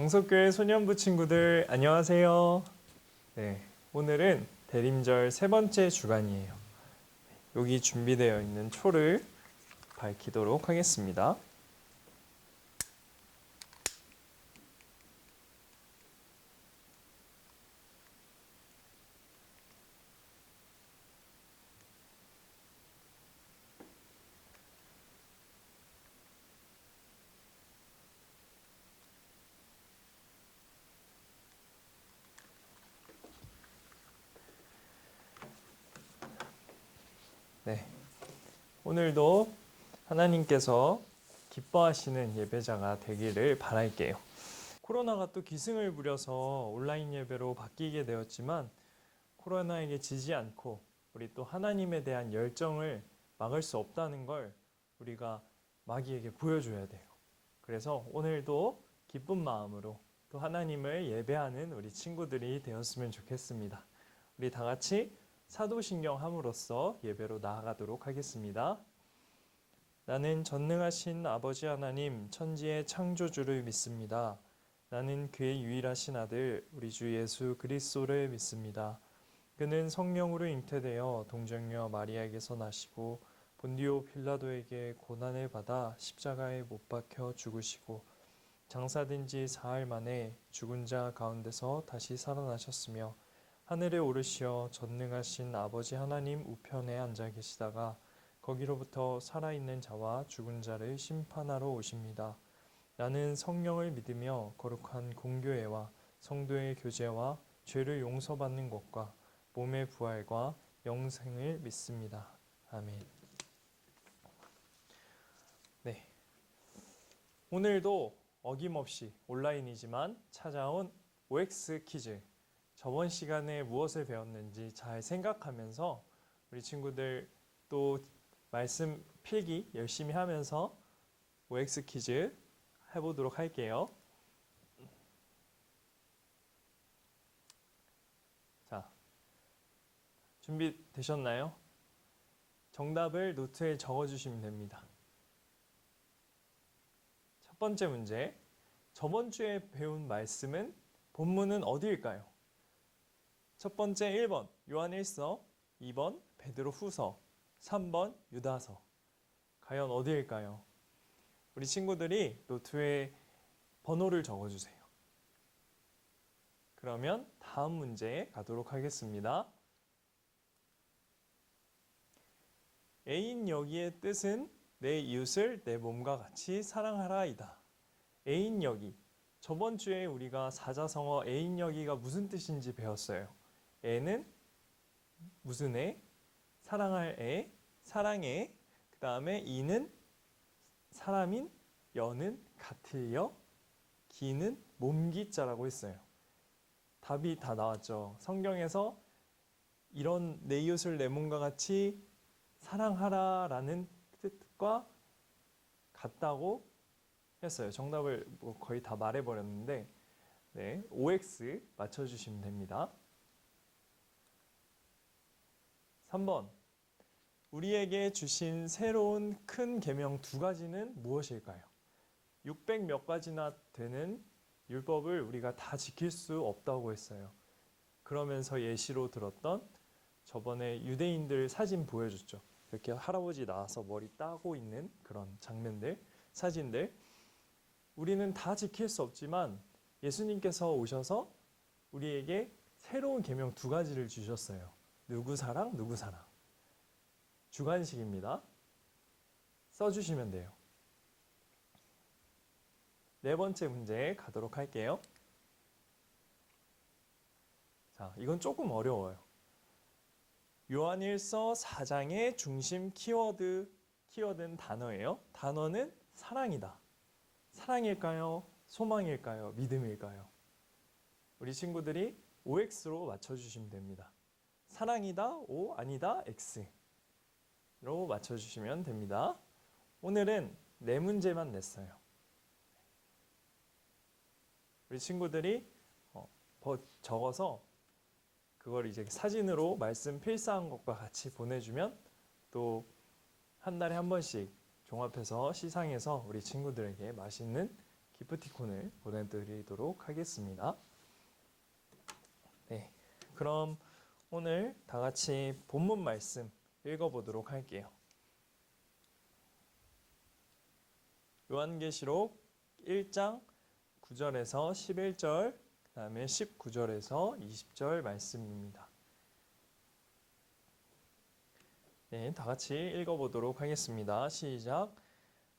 광석교회 소년부 친구들 안녕하세요. 네, 오늘은 대림절 세 번째 주간이에요. 여기 준비되어 있는 초를 밝히도록 하겠습니다. 네, 오늘도 하나님께서 기뻐하시는 예배자가 되기를 바랄게요. 코로나가 또 기승을 부려서 온라인 예배로 바뀌게 되었지만 코로나에게 지지 않고 우리 또 하나님에 대한 열정을 막을 수 없다는 걸 우리가 마귀에게 보여줘야 돼요. 그래서 오늘도 기쁜 마음으로 또 하나님을 예배하는 우리 친구들이 되었으면 좋겠습니다. 우리 다 같이 사도신경 함으로써 예배로 나아가도록 하겠습니다. 나는 전능하신 아버지 하나님 천지의 창조주를 믿습니다. 나는 그의 유일하신 아들 우리 주 예수 그리스도를 믿습니다. 그는 성령으로 잉태되어 동정녀 마리아에게서 나시고 본디오 필라도에게 고난을 받아 십자가에 못 박혀 죽으시고 장사된 지 사흘 만에 죽은 자 가운데서 다시 살아나셨으며 하늘에 오르시어 전능하신 아버지 하나님 우편에 앉아 계시다가 거기로부터 살아있는 자와 죽은 자를 심판하러 오십니다. 나는 성령을 믿으며 거룩한 공교회와 성도의 교제와 죄를 용서받는 것과 몸의 부활과 영생을 믿습니다. 아멘. 네, 오늘도 어김없이 온라인이지만 찾아온 OX 퀴즈. 저번 시간에 무엇을 배웠는지 잘 생각하면서 우리 친구들 또 말씀 필기 열심히 하면서 OX 퀴즈 해보도록 할게요. 자, 준비되셨나요? 정답을 노트에 적어주시면 됩니다. 첫 번째 문제, 저번 주에 배운 말씀은 본문은 어디일까요? 첫 번째 1번 요한일서, 2번 베드로후서, 3번 유다서. 과연 어디일까요? 우리 친구들이 노트에 번호를 적어주세요. 그러면 다음 문제에 가도록 하겠습니다. 애인여기의 뜻은 내 이웃을 내 몸과 같이 사랑하라이다. 애인여기. 저번 주에 우리가 사자성어 애인여기가 무슨 뜻인지 배웠어요. 애는 무슨 애? 사랑할 애, 사랑의. 그 다음에 이는 사람인, 여는 같을 여, 기는 몸기자라고 했어요. 답이 다 나왔죠. 성경에서 이런 내 이웃을 내 몸과 같이 사랑하라 라는 뜻과 같다고 했어요. 정답을 거의 다 말해버렸는데 네, OX 맞춰주시면 됩니다. 3번 우리에게 주신 새로운 큰 계명 두 가지는 무엇일까요? 600 몇 가지나 되는 율법을 우리가 다 지킬 수 없다고 했어요. 그러면서 예시로 들었던 저번에 유대인들 사진 보여줬죠. 이렇게 할아버지 나와서 머리 따고 있는 그런 장면들, 사진들. 우리는 다 지킬 수 없지만 예수님께서 오셔서 우리에게 새로운 계명 두 가지를 주셨어요. 누구 사랑, 누구 사랑. 주관식입니다. 써주시면 돼요. 네 번째 문제 가도록 할게요. 자, 이건 조금 어려워요. 요한일서 4장의 중심 키워드는 단어예요. 단어는 사랑이다. 사랑일까요? 소망일까요? 믿음일까요? 우리 친구들이 OX로 맞춰주시면 됩니다. 사랑이다, O, 아니다, X로 맞춰주시면 됩니다. 오늘은 네 문제만 냈어요. 우리 친구들이 적어서 그걸 이제 사진으로 말씀 필사한 것과 같이 보내주면 또 한 달에 한 번씩 종합해서 시상해서 우리 친구들에게 맛있는 기프티콘을 보내드리도록 하겠습니다. 네, 그럼 오늘 다 같이 본문 말씀 읽어보도록 할게요. 요한계시록 1장 9절에서 11절, 그 다음에 19절에서 20절 말씀입니다. 네, 다 같이 읽어보도록 하겠습니다. 시작.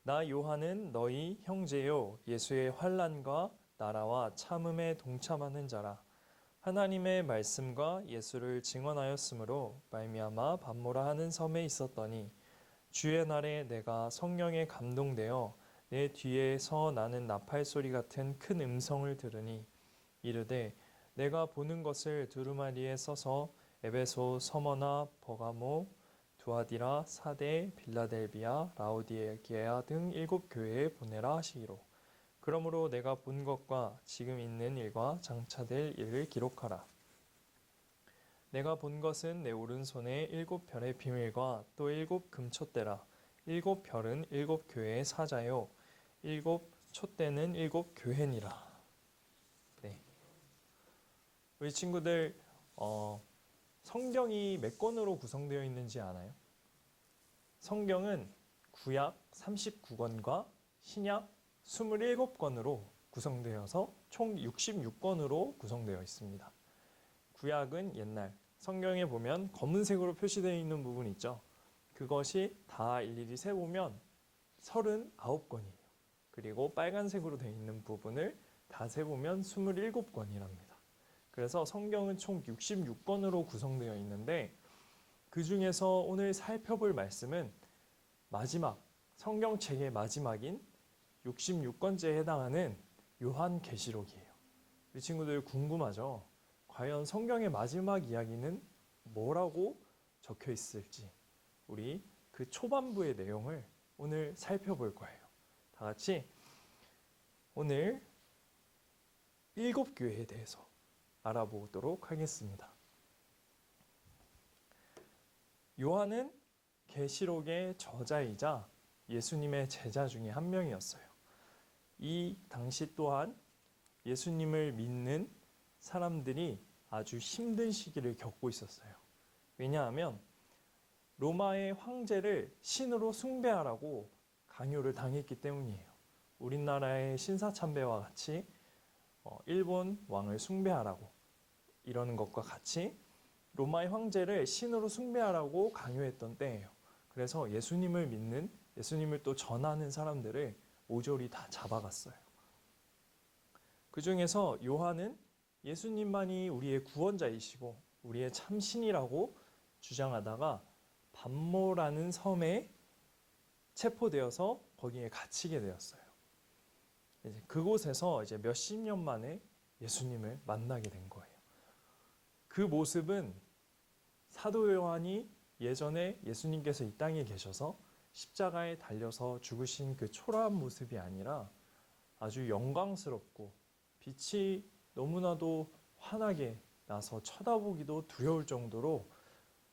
나 요한은 너희 형제요 예수의 환난과 나라와 참음에 동참하는 자라. 하나님의 말씀과 예수를 증언하였으므로 말미암아 밤모라 하는 섬에 있었더니 주의 날에 내가 성령에 감동되어 내 뒤에서 나는 나팔 소리 같은 큰 음성을 들으니 이르되 내가 보는 것을 두루마리에 써서 에베소, 서머나, 버가모, 두아디라, 사데, 빌라델비아, 라오디게아 등 7교회에 보내라 하시기로. 그러므로 내가 본 것과 지금 있는 일과 장차될 일을 기록하라. 내가 본 것은 내 오른손에 7별의 비밀과 또 7금촛대라. 7별은 7교회의 사자요 7촛대는 7교회니라. 네. 우리 친구들 성경이 몇 권으로 구성되어 있는지 아나요? 성경은 구약 39권과 신약 27권으로 구성되어서 총 66권으로 구성되어 있습니다. 구약은 옛날 성경에 보면 검은색으로 표시되어 있는 부분 있죠. 그것이 다 일일이 세보면 39권이에요. 그리고 빨간색으로 되어 있는 부분을 다 세보면 27권이랍니다. 그래서 성경은 총 66권으로 구성되어 있는데 그 중에서 오늘 살펴볼 말씀은 마지막, 성경책의 마지막인 66권째에 해당하는 요한계시록이에요. 우리 친구들 궁금하죠? 과연 성경의 마지막 이야기는 뭐라고 적혀 있을지 우리 그 초반부의 내용을 오늘 살펴볼 거예요. 다 같이 오늘 7교회에 대해서 알아보도록 하겠습니다. 요한은 계시록의 저자이자 예수님의 제자 중에 한 명이었어요. 이 당시 또한 예수님을 믿는 사람들이 아주 힘든 시기를 겪고 있었어요. 왜냐하면 로마의 황제를 신으로 숭배하라고 강요를 당했기 때문이에요. 우리나라의 신사참배와 같이 일본 왕을 숭배하라고 이러는 것과 같이 로마의 황제를 신으로 숭배하라고 강요했던 때예요. 그래서 예수님을 믿는, 예수님을 또 전하는 사람들을 모조리 다 잡아갔어요. 그 중에서 요한은 예수님만이 우리의 구원자이시고 우리의 참신이라고 주장하다가 밤모라는 섬에 체포되어서 거기에 갇히게 되었어요. 이제 그곳에서 이제 몇십 년 만에 예수님을 만나게 된 거예요. 그 모습은 사도 요한이 예전에 예수님께서 이 땅에 계셔서 십자가에 달려서 죽으신 그 초라한 모습이 아니라 아주 영광스럽고 빛이 너무나도 환하게 나서 쳐다보기도 두려울 정도로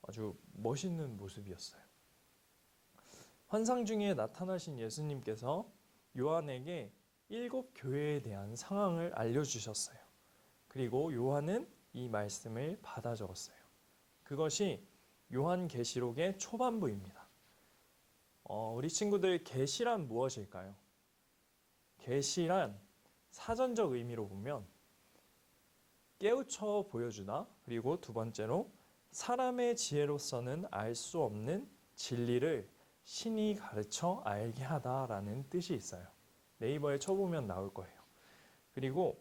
아주 멋있는 모습이었어요. 환상 중에 나타나신 예수님께서 요한에게 일곱 교회에 대한 상황을 알려주셨어요. 그리고 요한은 이 말씀을 받아 적었어요. 그것이 요한계시록의 초반부입니다. 우리 친구들, 계시란 무엇일까요? 계시란 사전적 의미로 보면 깨우쳐 보여주다, 그리고 두 번째로 사람의 지혜로서는 알 수 없는 진리를 신이 가르쳐 알게 하다라는 뜻이 있어요. 네이버에 쳐보면 나올 거예요. 그리고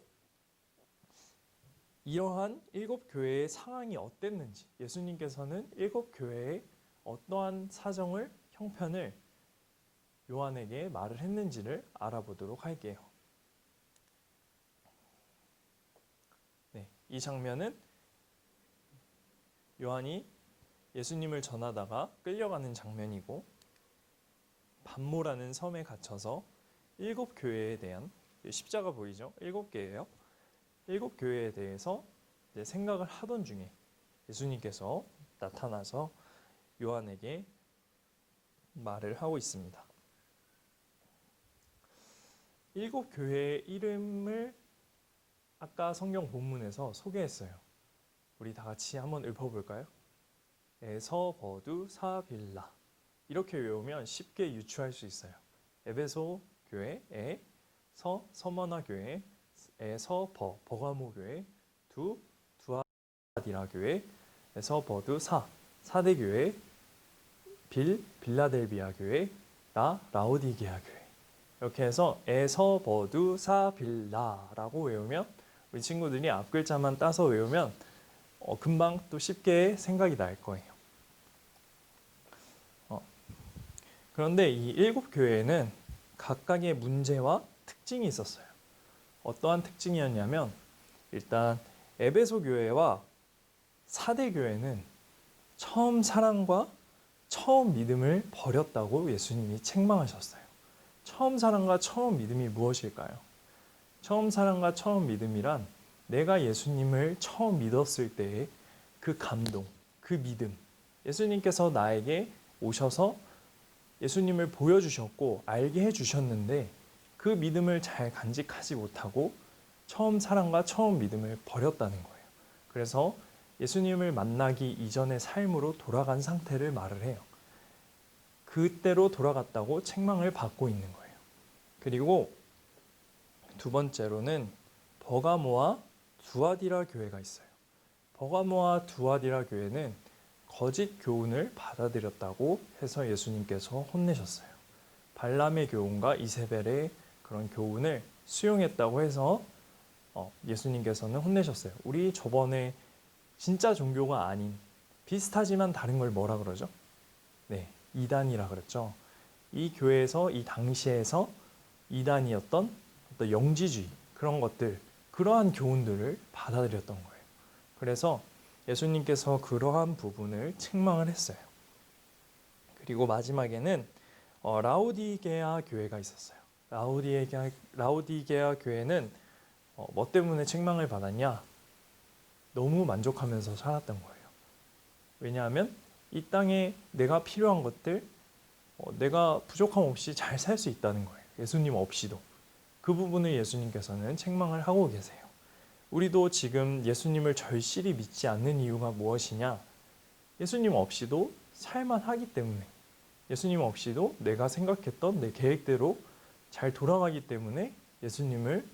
이러한 일곱 교회의 상황이 어땠는지, 예수님께서는 일곱 교회의 어떠한 사정을, 형편을 요한에게 말을 했는지를 알아보도록 할게요. 네, 이 장면은 요한이 예수님을 전하다가 끌려가는 장면이고, 반모라는 섬에 갇혀서 일곱 교회에 대한, 십자가 보이죠? 일곱 개예요. 일곱 교회에 대해서 이제 생각을 하던 중에 예수님께서 나타나서 요한에게 말을 하고 있습니다. 일곱 교회의 이름을 아까 성경 본문에서 소개했어요. 우리 다 같이 한번 읊어볼까요? 에서, 버두, 사, 빌라. 이렇게 외우면 쉽게 유추할 수 있어요. 에베소 교회, 서, 서머나 교회, 에서, 버가모 교회, 두아디라 교회, 에서, 버두, 사대 교회, 빌라델비아 교회, 라오디게아 교회. 이렇게 해서 에서, 버두, 사, 빌라라고 외우면, 우리 친구들이 앞 글자만 따서 외우면 금방 또 쉽게 생각이 날 거예요. 그런데 이 일곱 교회에는 각각의 문제와 특징이 있었어요. 어떠한 특징이었냐면, 일단 에베소 교회와 사대 교회는 처음 사랑과 처음 믿음을 버렸다고 예수님이 책망하셨어요. 처음 사랑과 처음 믿음이 무엇일까요? 처음 사랑과 처음 믿음이란 내가 예수님을 처음 믿었을 때의 그 감동, 그 믿음. 예수님께서 나에게 오셔서 예수님을 보여주셨고 알게 해주셨는데 그 믿음을 잘 간직하지 못하고 처음 사랑과 처음 믿음을 버렸다는 거예요. 그래서 예수님을 만나기 이전의 삶으로 돌아간 상태를 말을 해요. 그때로 돌아갔다고 책망을 받고 있는 거예요. 그리고 두 번째로는 버가모와 두아디라 교회가 있어요. 버가모와 두아디라 교회는 거짓 교훈을 받아들였다고 해서 예수님께서 혼내셨어요. 발람의 교훈과 이세벨의 그런 교훈을 수용했다고 해서 예수님께서는 혼내셨어요. 우리 저번에 진짜 종교가 아닌, 비슷하지만 다른 걸 뭐라 그러죠? 네, 이단이라 그랬죠. 이 교회에서, 이 당시에서 이단이었던 어떤 영지주의, 그런 것들, 그러한 교훈들을 받아들였던 거예요. 그래서 예수님께서 그러한 부분을 책망을 했어요. 그리고 마지막에는 라오디게아 교회가 있었어요. 라오디게아 교회는 뭐 때문에 책망을 받았냐? 너무 만족하면서 살았던 거예요. 왜냐하면 이 땅에 내가 필요한 것들, 내가 부족함 없이 잘 살 수 있다는 거예요. 예수님 없이도. 그 부분을 예수님께서는 책망을 하고 계세요. 우리도 지금 예수님을 절실히 믿지 않는 이유가 무엇이냐? 예수님 없이도 살만하기 때문에, 예수님 없이도 내가 생각했던 내 계획대로 잘 돌아가기 때문에 예수님을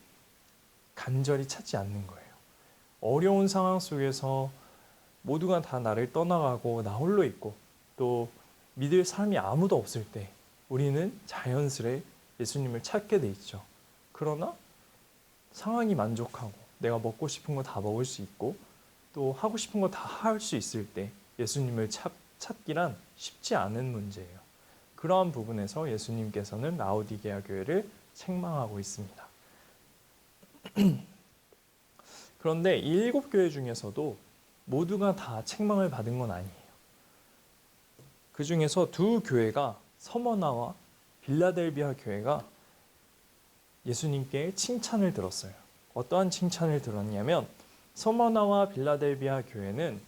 간절히 찾지 않는 거예요. 어려운 상황 속에서 모두가 다 나를 떠나가고 나 홀로 있고 또 믿을 사람이 아무도 없을 때 우리는 자연스레 예수님을 찾게 돼 있죠. 그러나 상황이 만족하고 내가 먹고 싶은 거 다 먹을 수 있고 또 하고 싶은 거 다 할 수 있을 때 예수님을 찾기란 쉽지 않은 문제예요. 그러한 부분에서 예수님께서는 라오디게아 교회를 책망하고 있습니다. 그런데 이 일곱 교회 중에서도 모두가 다 책망을 받은 건 아니에요. 그 중에서 두 교회가, 서머나와 빌라델비아 교회가 예수님께 칭찬을 들었어요. 어떠한 칭찬을 들었냐면, 서머나와 빌라델비아 교회는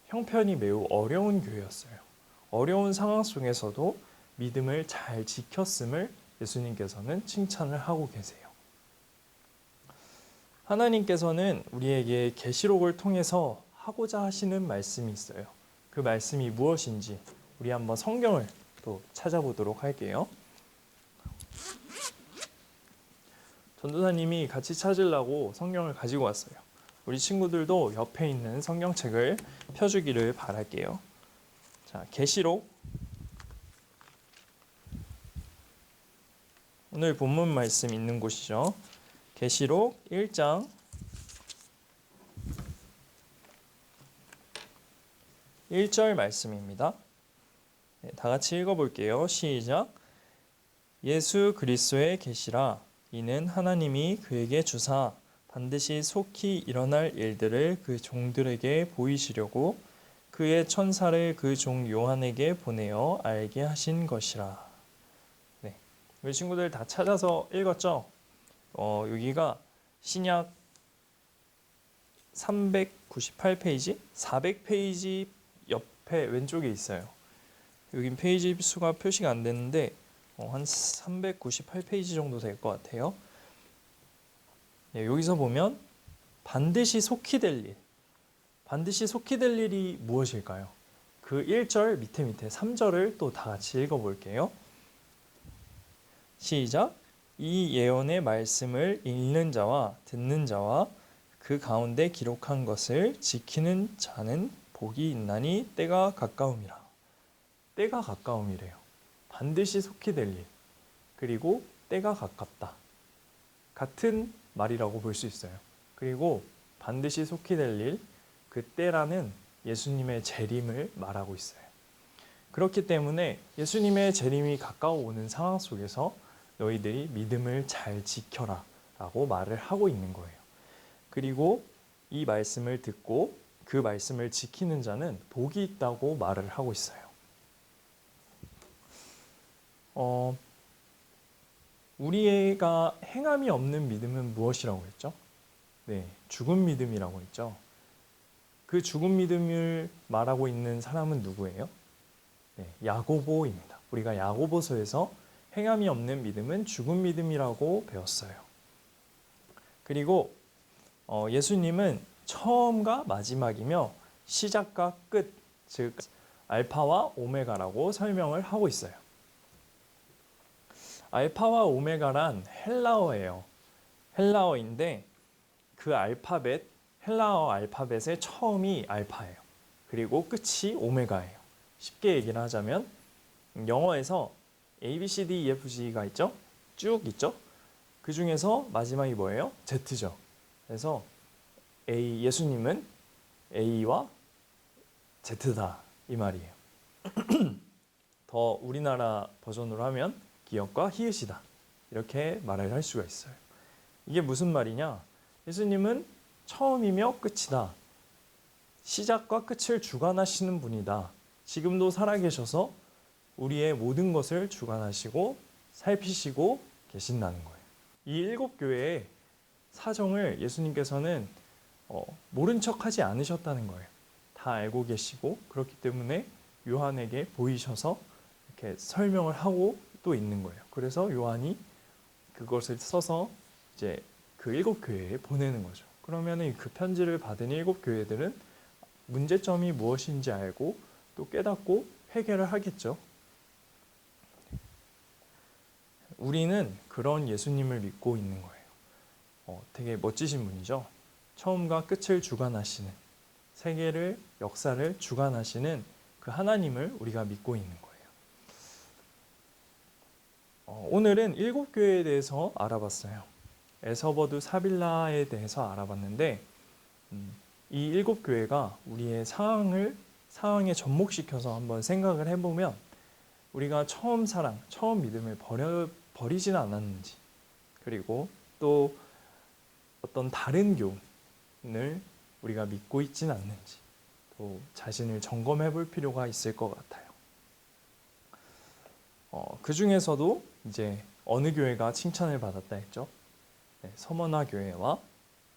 형편이 매우 어려운 교회였어요. 어려운 상황 속에서도 믿음을 잘 지켰음을 예수님께서는 칭찬을 하고 계세요. 하나님께서는 우리에게 계시록을 통해서 하고자 하시는 말씀이 있어요. 그 말씀이 무엇인지 우리 한번 성경을 또 찾아보도록 할게요. 전도사님이 같이 찾으려고 성경을 가지고 왔어요. 우리 친구들도 옆에 있는 성경책을 펴주기를 바랄게요. 자, 계시록. 오늘 본문 말씀 있는 곳이죠. 계시록 1장 1절 말씀입니다. 네, 다 같이 읽어볼게요. 시작. 예수 그리스도의 계시라. 이는 하나님이 그에게 주사 반드시 속히 일어날 일들을 그 종들에게 보이시려고 그의 천사를 그 종 요한에게 보내어 알게 하신 것이라. 네, 우리 친구들 다 찾아서 읽었죠? 여기가 신약 398페이지, 400페이지 옆에 왼쪽에 있어요. 여긴 페이지 수가 표시가 안 되는데 한 398페이지 정도 될 것 같아요. 네, 여기서 보면 반드시 속히 될 일, 반드시 속히 될 일이 무엇일까요? 그 1절 밑에 3절을 또 다 같이 읽어볼게요. 시작. 이 예언의 말씀을 읽는 자와 듣는 자와 그 가운데 기록한 것을 지키는 자는 복이 있나니 때가 가까움이라. 때가 가까움이래요. 반드시 속히 될 일, 그리고 때가 가깝다. 같은 말이라고 볼 수 있어요. 그리고 반드시 속히 될 일, 그 때라는 예수님의 재림을 말하고 있어요. 그렇기 때문에 예수님의 재림이 가까워 오는 상황 속에서 너희들이 믿음을 잘 지켜라 라고 말을 하고 있는 거예요. 그리고 이 말씀을 듣고 그 말씀을 지키는 자는 복이 있다고 말을 하고 있어요. 우리가 행함이 없는 믿음은 무엇이라고 했죠? 네, 죽은 믿음이라고 했죠. 그 죽은 믿음을 말하고 있는 사람은 누구예요? 네, 야고보입니다. 우리가 야고보서에서 행함이 없는 믿음은 죽은 믿음이라고 배웠어요. 그리고 예수님은 처음과 마지막이며 시작과 끝, 즉 알파와 오메가라고 설명을 하고 있어요. 알파와 오메가란 헬라어예요. 헬라어인데 그 알파벳, 헬라어 알파벳의 처음이 알파예요. 그리고 끝이 오메가예요. 쉽게 얘기를 하자면 영어에서 A, B, C, D, E, F, G가 있죠? 쭉 있죠? 그 중에서 마지막이 뭐예요? Z죠. 그래서 예수님은 A와 Z다 이 말이에요. 더 우리나라 버전으로 하면 기역과 히읗이다 이렇게 말을 할 수가 있어요. 이게 무슨 말이냐? 예수님은 처음이며 끝이다. 시작과 끝을 주관하시는 분이다. 지금도 살아계셔서 우리의 모든 것을 주관하시고 살피시고 계신다는 거예요. 이 7교회의 사정을 예수님께서는 모른 척하지 않으셨다는 거예요. 다 알고 계시고 그렇기 때문에 요한에게 보이셔서 이렇게 설명을 하고 또 있는 거예요. 그래서 요한이 그것을 써서 이제 그 7교회에 보내는 거죠. 그러면 그 편지를 받은 7교회들은 문제점이 무엇인지 알고 또 깨닫고 회개를 하겠죠. 우리는 그런 예수님을 믿고 있는 거예요. 되게 멋지신 분이죠. 처음과 끝을 주관하시는, 세계를, 역사를 주관하시는 그 하나님을 우리가 믿고 있는 거예요. 오늘은 7교회에 대해서 알아봤어요. 에서버드 사빌라에 대해서 알아봤는데 이 7교회가 우리의 상황에 접목시켜서 한번 생각을 해보면 우리가 처음 사랑, 처음 믿음을 버리지는 않았는지, 그리고 또 어떤 다른 교훈을 우리가 믿고 있지는 않는지 또 자신을 점검해 볼 필요가 있을 것 같아요. 그 중에서도 이제 어느 교회가 칭찬을 받았다 했죠? 네, 서머나 교회와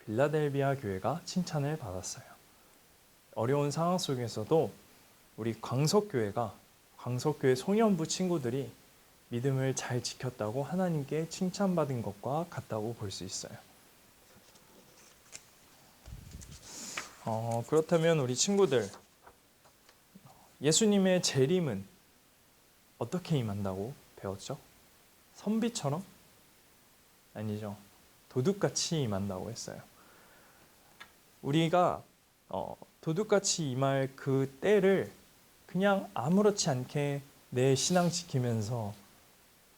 빌라델비아 교회가 칭찬을 받았어요. 어려운 상황 속에서도 우리 광석교회 송년부 친구들이 믿음을 잘 지켰다고 하나님께 칭찬받은 것과 같다고 볼 수 있어요. 그렇다면 우리 친구들, 예수님의 재림은 어떻게 임한다고 배웠죠? 선비처럼? 아니죠. 도둑같이 임한다고 했어요. 우리가 도둑같이 임할 그 때를 그냥 아무렇지 않게 내 신앙 지키면서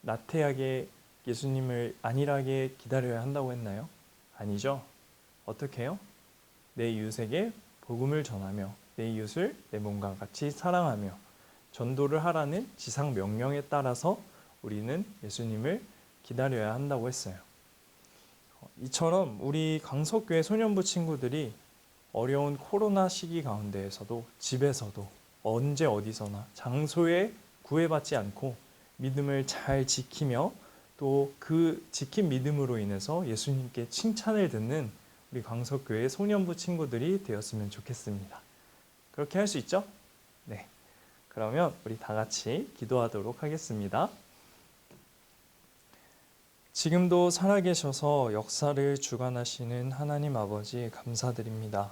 나태하게 예수님을 안일하게 기다려야 한다고 했나요? 아니죠. 어떻게 해요? 내 이웃에게 복음을 전하며 내 이웃을 내 몸과 같이 사랑하며 전도를 하라는 지상 명령에 따라서 우리는 예수님을 기다려야 한다고 했어요. 이처럼 우리 강석교회 소년부 친구들이 어려운 코로나 시기 가운데에서도 집에서도 언제 어디서나 장소에 구애받지 않고 믿음을 잘 지키며 또 그 지킨 믿음으로 인해서 예수님께 칭찬을 듣는 우리 강석교회 소년부 친구들이 되었으면 좋겠습니다. 그렇게 할 수 있죠? 네. 그러면 우리 다 같이 기도하도록 하겠습니다. 지금도 살아계셔서 역사를 주관하시는 하나님 아버지 감사드립니다.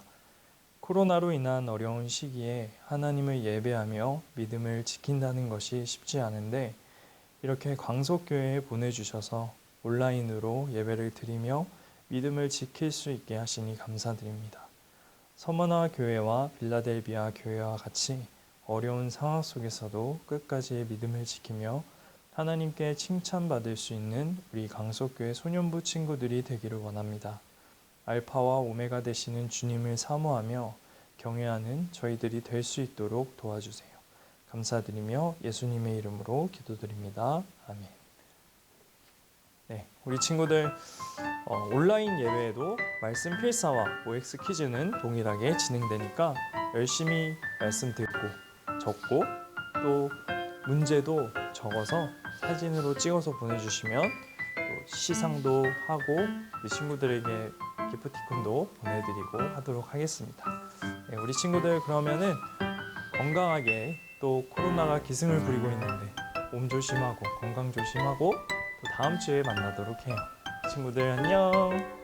코로나로 인한 어려운 시기에 하나님을 예배하며 믿음을 지킨다는 것이 쉽지 않은데 이렇게 광석교회에 보내주셔서 온라인으로 예배를 드리며 믿음을 지킬 수 있게 하시니 감사드립니다. 서머나 교회와 빌라델비아 교회와 같이 어려운 상황 속에서도 끝까지 믿음을 지키며 하나님께 칭찬받을 수 있는 우리 강석교회 소년부 친구들이 되기를 원합니다. 알파와 오메가 되시는 주님을 사모하며 경외하는 저희들이 될 수 있도록 도와주세요. 감사드리며 예수님의 이름으로 기도드립니다. 아멘. 네, 우리 친구들 온라인 예배에도 말씀 필사와 OX 퀴즈는 동일하게 진행되니까 열심히 말씀 듣고 적고 또 문제도 적어서 사진으로 찍어서 보내주시면 또 시상도 하고 우리 친구들에게 기프티콘도 보내드리고 하도록 하겠습니다. 네, 우리 친구들 그러면은 건강하게 또 코로나가 기승을 부리고 있는데 몸 조심하고 건강 조심하고 또 다음 주에 만나도록 해요. 친구들 안녕.